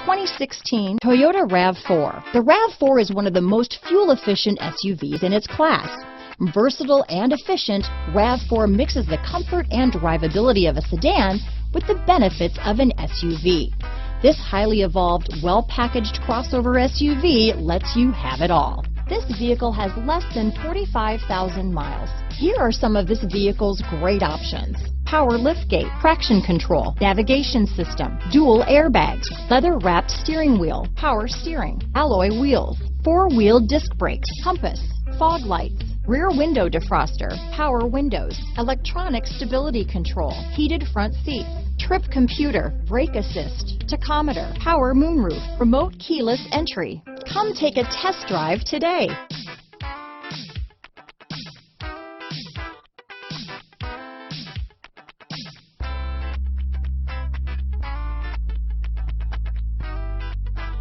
2016 Toyota RAV4. The RAV4 is one of the most fuel-efficient SUVs in its class. Versatile and efficient, RAV4 mixes the comfort and drivability of a sedan with the benefits of an SUV. This highly evolved, well-packaged crossover SUV lets you have it all. This vehicle has less than 45,000 miles. Here are some of this vehicle's great options: power liftgate, traction control, navigation system, dual airbags, leather-wrapped steering wheel, power steering, alloy wheels, four-wheel disc brakes, compass, fog lights, rear window defroster, power windows, electronic stability control, heated front seats, trip computer, brake assist, tachometer, power moonroof, remote keyless entry. Come take a test drive today.